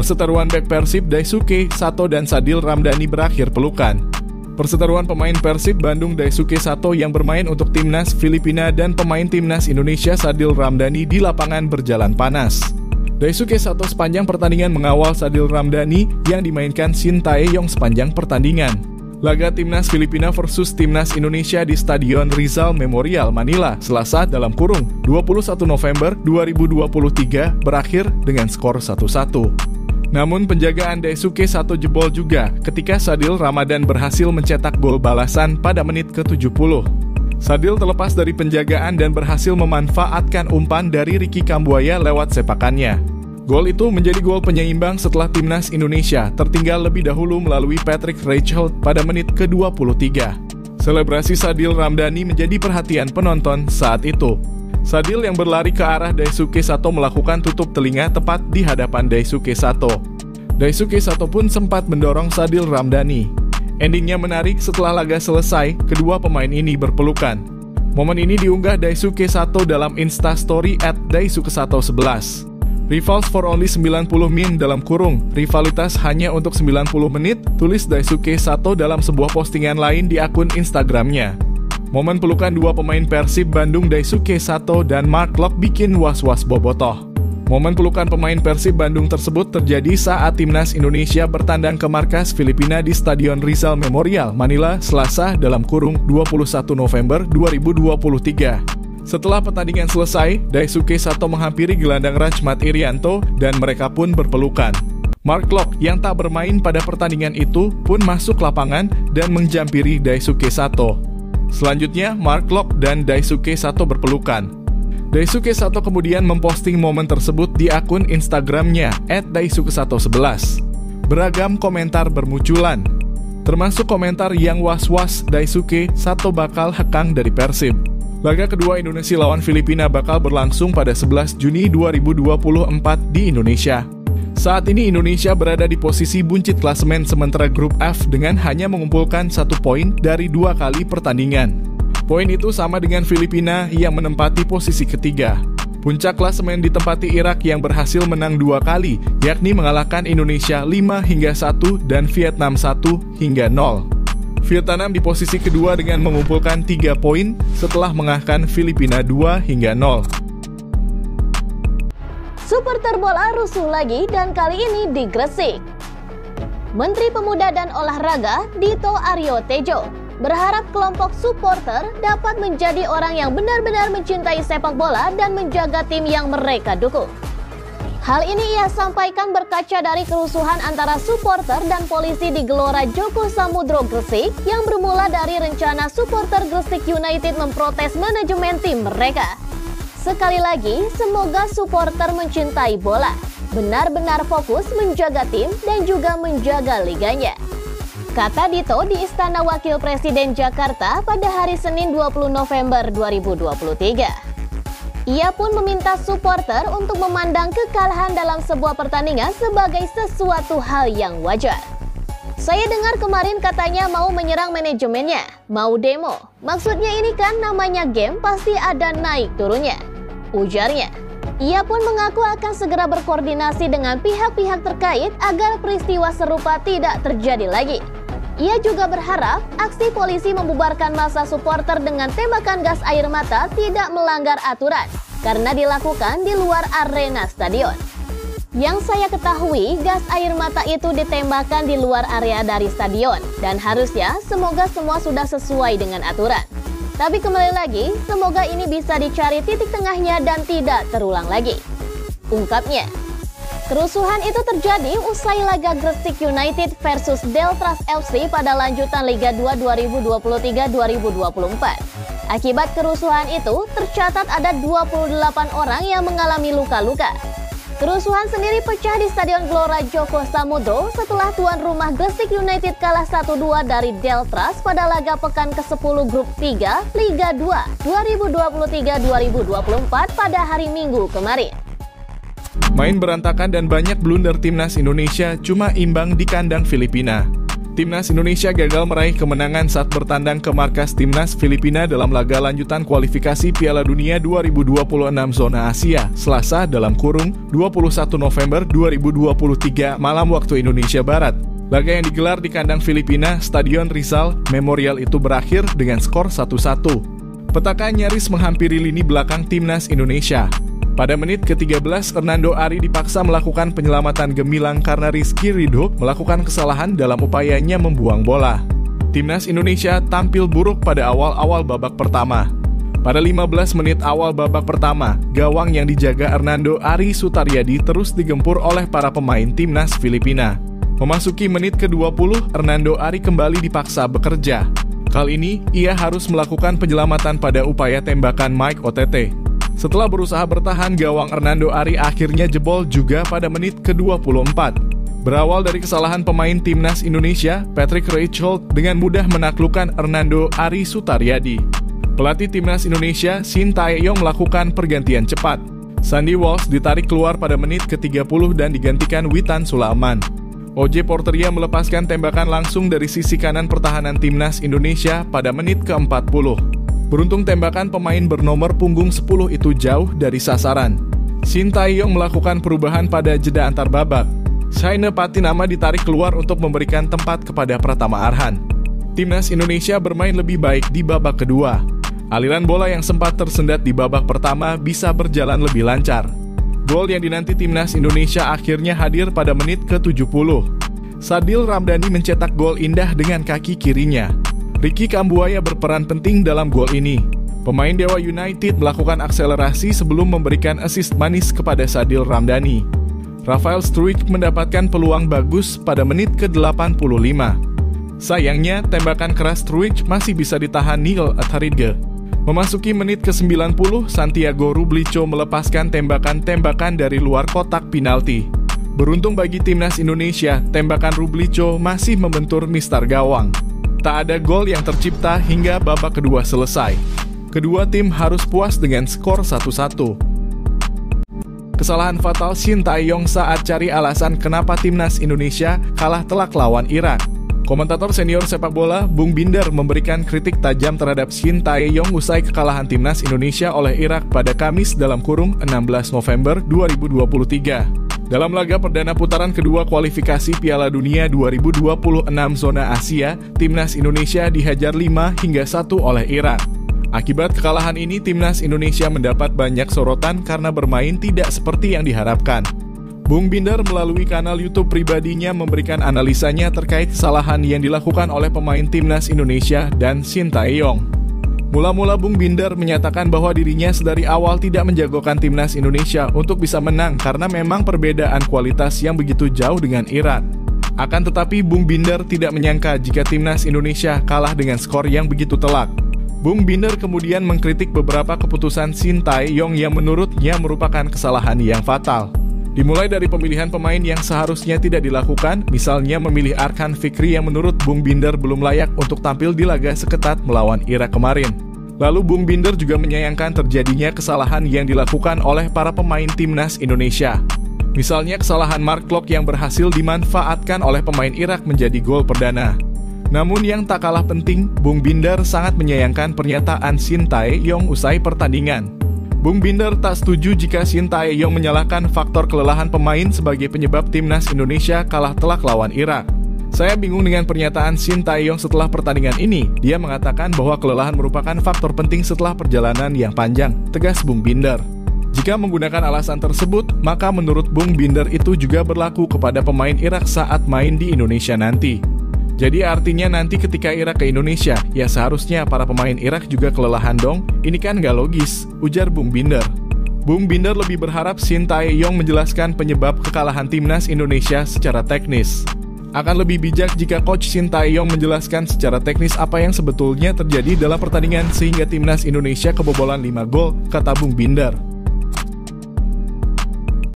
Perseteruan bek Persib Daisuke Sato dan Sadil Ramdhani berakhir pelukan. Perseteruan pemain Persib Bandung Daisuke Sato yang bermain untuk timnas Filipina dan pemain timnas Indonesia Sadil Ramdhani di lapangan berjalan panas. Daisuke Sato sepanjang pertandingan mengawal Sadil Ramdhani yang dimainkan Shin Tae-yong sepanjang pertandingan. Laga timnas Filipina versus timnas Indonesia di Stadion Rizal Memorial Manila, Selasa (21 November 2023) berakhir dengan skor 1-1. Namun penjagaan Daisuke Sato jebol juga ketika Sadil Ramadan berhasil mencetak gol balasan pada menit ke-70. Sadil terlepas dari penjagaan dan berhasil memanfaatkan umpan dari Ricky Kambuaya lewat sepakannya. Gol itu menjadi gol penyeimbang setelah timnas Indonesia tertinggal lebih dahulu melalui Patrick Reichelt pada menit ke-23. Selebrasi Sadil Ramdhani menjadi perhatian penonton saat itu. Sadil yang berlari ke arah Daisuke Sato melakukan tutup telinga tepat di hadapan Daisuke Sato. Daisuke Sato pun sempat mendorong Sadil Ramdhani. Endingnya menarik setelah laga selesai, kedua pemain ini berpelukan. Momen ini diunggah Daisuke Sato dalam Instastory @daisukesato11. Rivals for only 90 min (rivalitas hanya untuk 90 menit), tulis Daisuke Sato dalam sebuah postingan lain di akun Instagramnya. Momen pelukan dua pemain Persib Bandung Daisuke Sato dan Mark Locke bikin was-was bobotoh. Momen pelukan pemain Persib Bandung tersebut terjadi saat timnas Indonesia bertandang ke markas Filipina di Stadion Rizal Memorial, Manila, Selasa (21 November 2023). Setelah pertandingan selesai, Daisuke Sato menghampiri gelandang Rachmat Irianto dan mereka pun berpelukan. Mark Locke yang tak bermain pada pertandingan itu pun masuk lapangan dan menjampiri Daisuke Sato. Selanjutnya, Mark Locke dan Daisuke Sato berpelukan. Daisuke Sato kemudian memposting momen tersebut di akun Instagramnya @daisukesato11. Beragam komentar bermunculan, termasuk komentar yang was-was Daisuke Sato bakal hekang dari Persib. Laga kedua Indonesia lawan Filipina bakal berlangsung pada 11 Juni 2024 di Indonesia. Saat ini Indonesia berada di posisi buncit klasemen sementara grup F dengan hanya mengumpulkan 1 poin dari 2 kali pertandingan. Poin itu sama dengan Filipina yang menempati posisi ketiga. Puncak klasemen ditempati Irak yang berhasil menang 2 kali, yakni mengalahkan Indonesia 5-1 dan Vietnam 1-0. Vietnam di posisi kedua dengan mengumpulkan 3 poin setelah mengalahkan Filipina 2-0. Supporter bola rusuh lagi dan kali ini di Gresik. Menteri Pemuda dan Olahraga Dito Aryo Tejo berharap kelompok supporter dapat menjadi orang yang benar-benar mencintai sepak bola dan menjaga tim yang mereka dukung. Hal ini ia sampaikan berkaca dari kerusuhan antara supporter dan polisi di Gelora Joko Samudro Gresik yang bermula dari rencana supporter Gresik United memprotes manajemen tim mereka. Sekali lagi, semoga supporter mencintai bola, benar-benar fokus menjaga tim dan juga menjaga liganya. Kata Dito di Istana Wakil Presiden Jakarta pada hari Senin 20 November 2023. Ia pun meminta supporter untuk memandang kekalahan dalam sebuah pertandingan sebagai sesuatu hal yang wajar. Saya dengar kemarin katanya mau menyerang manajemennya, mau demo. Maksudnya ini kan namanya game pasti ada naik turunnya, ujarnya. Ia pun mengaku akan segera berkoordinasi dengan pihak-pihak terkait agar peristiwa serupa tidak terjadi lagi. Ia juga berharap aksi polisi membubarkan massa supporter dengan tembakan gas air mata tidak melanggar aturan karena dilakukan di luar arena stadion. Yang saya ketahui, gas air mata itu ditembakkan di luar area dari stadion dan harusnya semoga semua sudah sesuai dengan aturan. Tapi kembali lagi, semoga ini bisa dicari titik tengahnya dan tidak terulang lagi, ungkapnya. Kerusuhan itu terjadi usai laga Gresik United versus Deltras FC pada lanjutan Liga 2 2023-2024. Akibat kerusuhan itu, tercatat ada 28 orang yang mengalami luka-luka. Kerusuhan sendiri pecah di Stadion Gelora Joko Samudro setelah tuan rumah Gresik United kalah 1-2 dari Deltras pada laga pekan ke-10 Grup 3 Liga 2 2023-2024 pada hari Minggu kemarin. Main berantakan dan banyak blunder timnas Indonesia cuma imbang di kandang Filipina. Timnas Indonesia gagal meraih kemenangan saat bertandang ke markas Timnas Filipina dalam laga lanjutan kualifikasi Piala Dunia 2026 zona Asia, Selasa (21 November 2023) malam waktu Indonesia Barat. Laga yang digelar di kandang Filipina, Stadion Rizal Memorial itu berakhir dengan skor 1-1. Petaka nyaris menghampiri lini belakang Timnas Indonesia. Pada menit ke-13, Hernando Ari dipaksa melakukan penyelamatan gemilang karena Rizky Ridho melakukan kesalahan dalam upayanya membuang bola. Timnas Indonesia tampil buruk pada awal-awal babak pertama. Pada 15 menit awal babak pertama, gawang yang dijaga Hernando Ari Sutaryadi terus digempur oleh para pemain Timnas Filipina. Memasuki menit ke-20, Hernando Ari kembali dipaksa bekerja. Kali ini, ia harus melakukan penyelamatan pada upaya tembakan Mike Otete. Setelah berusaha bertahan, gawang Hernando Ari akhirnya jebol juga pada menit ke-24. Berawal dari kesalahan pemain Timnas Indonesia, Patrick Reichhold dengan mudah menaklukkan Hernando Ari Sutaryadi. Pelatih Timnas Indonesia, Shin Tae-yong melakukan pergantian cepat. Sandy Walsh ditarik keluar pada menit ke-30 dan digantikan Witan Sulaiman. O.J. Porteria melepaskan tembakan langsung dari sisi kanan pertahanan Timnas Indonesia pada menit ke-40. Beruntung tembakan pemain bernomor punggung 10 itu jauh dari sasaran. Shin Tae-yong melakukan perubahan pada jeda antar babak. Shaina Patinama ditarik keluar untuk memberikan tempat kepada Pratama Arhan. Timnas Indonesia bermain lebih baik di babak kedua. Aliran bola yang sempat tersendat di babak pertama bisa berjalan lebih lancar. Gol yang dinanti Timnas Indonesia akhirnya hadir pada menit ke-70. Sadil Ramdhani mencetak gol indah dengan kaki kirinya. Ricky Kambuaya berperan penting dalam gol ini. Pemain Dewa United melakukan akselerasi sebelum memberikan assist manis kepada Sadil Ramdhani. Rafael Struijk mendapatkan peluang bagus pada menit ke-85. Sayangnya, tembakan keras Struijk masih bisa ditahan Neil Atharidge. Memasuki menit ke-90, Santiago Rublicho melepaskan tembakan-tembakan dari luar kotak penalti. Beruntung bagi Timnas Indonesia, tembakan Rublicho masih membentur mistar gawang. Tak ada gol yang tercipta hingga babak kedua selesai. Kedua tim harus puas dengan skor 1-1. Kesalahan fatal Shin Tae-yong saat cari alasan kenapa Timnas Indonesia kalah telak lawan Irak. Komentator senior sepak bola, Bung Binder, memberikan kritik tajam terhadap Shin Tae-yong usai kekalahan Timnas Indonesia oleh Irak pada Kamis (16 November 2023). Dalam laga perdana putaran kedua kualifikasi Piala Dunia 2026 zona Asia, Timnas Indonesia dihajar 5-1 oleh Irak. Akibat kekalahan ini, Timnas Indonesia mendapat banyak sorotan karena bermain tidak seperti yang diharapkan. Bung Binder melalui kanal YouTube pribadinya memberikan analisanya terkait kesalahan yang dilakukan oleh pemain Timnas Indonesia dan Shin Tae-yong. Mula-mula Bung Binder menyatakan bahwa dirinya sedari awal tidak menjagokan Timnas Indonesia untuk bisa menang karena memang perbedaan kualitas yang begitu jauh dengan Irak. Akan tetapi Bung Binder tidak menyangka jika Timnas Indonesia kalah dengan skor yang begitu telak. Bung Binder kemudian mengkritik beberapa keputusan Shin Tae-yong yang menurutnya merupakan kesalahan yang fatal. Dimulai dari pemilihan pemain yang seharusnya tidak dilakukan, misalnya memilih Arkan Fikri yang menurut Bung Binder belum layak untuk tampil di laga seketat melawan Irak kemarin. Lalu Bung Binder juga menyayangkan terjadinya kesalahan yang dilakukan oleh para pemain Timnas Indonesia. Misalnya kesalahan Mark Klok yang berhasil dimanfaatkan oleh pemain Irak menjadi gol perdana. Namun yang tak kalah penting, Bung Binder sangat menyayangkan pernyataan Shin Tae-yong usai pertandingan. Bung Binder tak setuju jika Shin Tae-yong menyalahkan faktor kelelahan pemain sebagai penyebab Timnas Indonesia kalah telak lawan Irak. Saya bingung dengan pernyataan Shin Tae-yong setelah pertandingan ini. Dia mengatakan bahwa kelelahan merupakan faktor penting setelah perjalanan yang panjang, tegas Bung Binder. Jika menggunakan alasan tersebut, maka menurut Bung Binder itu juga berlaku kepada pemain Irak saat main di Indonesia nanti. Jadi artinya nanti ketika Irak ke Indonesia, ya seharusnya para pemain Irak juga kelelahan dong? Ini kan nggak logis, ujar Bung Binder. Bung Binder lebih berharap Shin Tae-yong menjelaskan penyebab kekalahan Timnas Indonesia secara teknis. Akan lebih bijak jika Coach Shin Tae-yong menjelaskan secara teknis apa yang sebetulnya terjadi dalam pertandingan sehingga Timnas Indonesia kebobolan 5 gol, kata Bung Binder.